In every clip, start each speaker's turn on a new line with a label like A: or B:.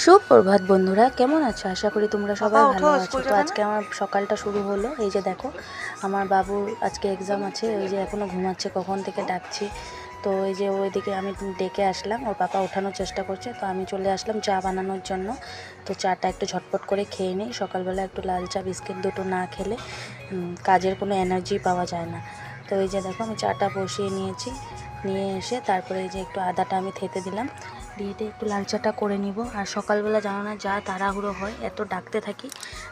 A: সুপ্রভাত বন্ধুরা, কেমন আছো? আশা করি তোমরা সবাই ভালো আছো। তো আজকে আমার সকালটা শুরু হলো। এই যে দেখো, আমার বাবুর আজকে এক্সাম আছে। ওই যে এখনও ঘুমাচ্ছে, কখন থেকে ডাকছি। তো এই যে ওইদিকে আমি ডেকে আসলাম, ওর পাপা ওঠানোর চেষ্টা করছে, তো আমি চলে আসলাম চা বানানোর জন্য। তো চাটা একটু ঝটপট করে খেয়ে নিই। সকালবেলা একটু লাল চা বিস্কিট দুটো না খেলে কাজের কোনো এনার্জি পাওয়া যায় না। তো এই যে দেখো, আমি চাটা বসিয়ে নিয়েছি। নিয়ে এসে তারপরে এই যে একটু আদাটা আমি থেতে দিলাম, দিয়ে একটু লাল চাটা করে নিব। আর সকালবেলা জানো না, যা তাড়াহুড়ো হয়, এত ডাকতে থাকি,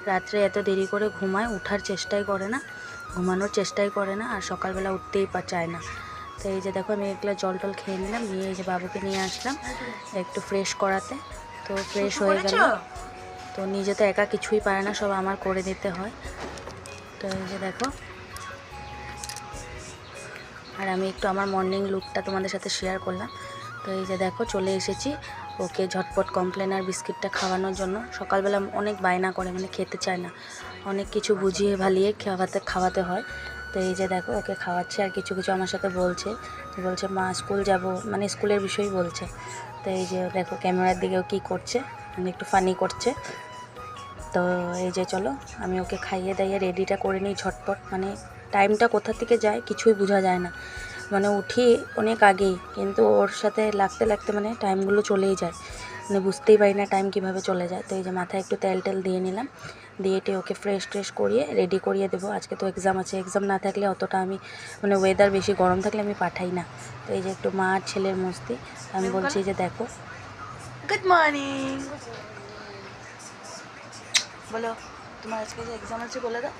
A: রাত্রে এত দেরি করে ঘুমায়, ওঠার চেষ্টাই করে না, ঘুমানোর চেষ্টাই করে না, আর সকালবেলা উঠতেই চায় না। তো এই যে দেখো, আমি এগুলো জল টল খেয়ে নিলাম, নিয়ে এই যে বাবুকে নিয়ে আসলাম একটু ফ্রেশ করাতে। তো ফ্রেশ হয়ে গেল। তো নিজে তো একা কিছুই পারে না, সব আমার করে দিতে হয়। তো এই যে দেখো, আর আমি একটু আমার মর্নিং লুকটা তোমাদের সাথে শেয়ার করলাম। তো এই যে দেখো, চলে এসেছি ওকে ঝটপট কমপ্লেন আর বিস্কিটটা খাওয়ানোর জন্য। সকালবেলা অনেক বায়না করে, মানে খেতে চায় না, অনেক কিছু বুঝিয়ে ভালিয়ে খাওয়াতে হয়। তো এই যে দেখো, ওকে খাওয়াচ্ছে, আর কিছু কিছু আমার সাথে বলছে মা স্কুল যাব, মানে স্কুলের বিষয়ই বলছে। তো এই যে দেখো, ক্যামেরার দিকেও কী করছে, মানে একটু ফানি করছে। তো এই যে চলো, আমি ওকে খাইয়ে দাইয়ে রেডিটা করে নিই ঝটপট। মানে টাইমটা কোথা থেকে যায় কিছুই বোঝা যায় না, মানে উঠি অনেক আগেই, কিন্তু ওর সাথে লাগতে লাগতে মানে টাইমগুলো চলেই যায়, মানে বুঝতেই পারি না টাইম কিভাবে চলে যায়। তো এই যে মাথায় একটু তেল দিয়ে নিলাম, দিয়ে ওকে ফ্রেশ করিয়ে রেডি করিয়ে দেবো। আজকে তো এক্সাম আছে, এক্সাম না থাকলে অতটা আমি, মানে ওয়েদার বেশি গরম থাকলে আমি পাঠাই না। তো এই যে একটু মা আর ছেলের মস্তি, আমি বলছি যে দেখো,
B: গুড মর্নিং বলো, তোমার আজকে যে এক্সাম আছে বলে দাও,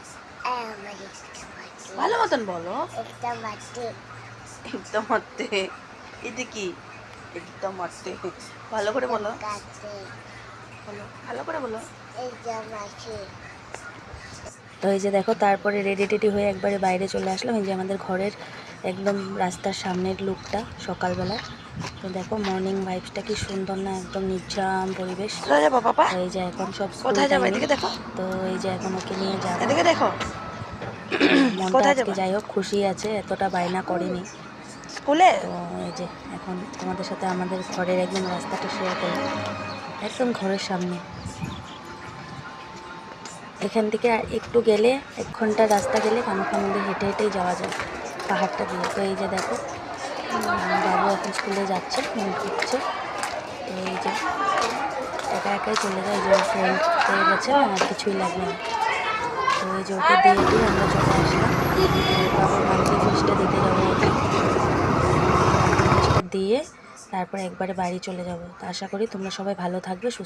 B: ভালো মতন বলো। একদম মারতে, এটা কি একদম মারতে, ভালো করে বলো, বলো ভালো করে বলো।
A: তো এই যে দেখো, তারপরে রেডি হয়ে একবারে বাইরে চলে আসলাম। এই যে আমাদের ঘরের একদম রাস্তার সামনের লুকটা সকালবেলা। তো দেখো, মর্নিং ভাইবসটা কি সুন্দর না, একদম নির্জন পরিবেশ। এই যে এখন সব স্কুল টাইমে, তো এই যে এখন ওকে নিয়ে যাবো।
B: দেখো
A: মনটা আজকে যাই হোক খুশি আছে, এতটা বায়না করেনি
B: স্কুলে।
A: তো এই যে এখন তোমাদের সাথে আমাদের ঘরের একদম রাস্তাটা শেয়ার করলাম, একদম ঘরের সামনে। এখান থেকে একটু গেলে 1 ঘন্টার রাস্তা গেলে কামাখ্যা মন্দির হেঁটেই যাওয়া যায় পাহাড়টা দিয়ে। তো এই যে দেখো, বাবু এখন স্কুলে যাচ্ছে, ঢুকছে। তো এই যে একাই চলে যায়, যে ফ্রেন্ড পেয়ে গেছে, আর কিছুই লাগবে না। তো এই যে ওকে দিয়ে আমরা চলে আসলাম। বাবুর মান্থলি ফিসটা দিতে যাবো, ফিসটা দিয়ে তারপরে একবারে বাড়ি চলে যাব। তো আশা করি তোমরা সবাই ভালো থাকবে, সুস্থ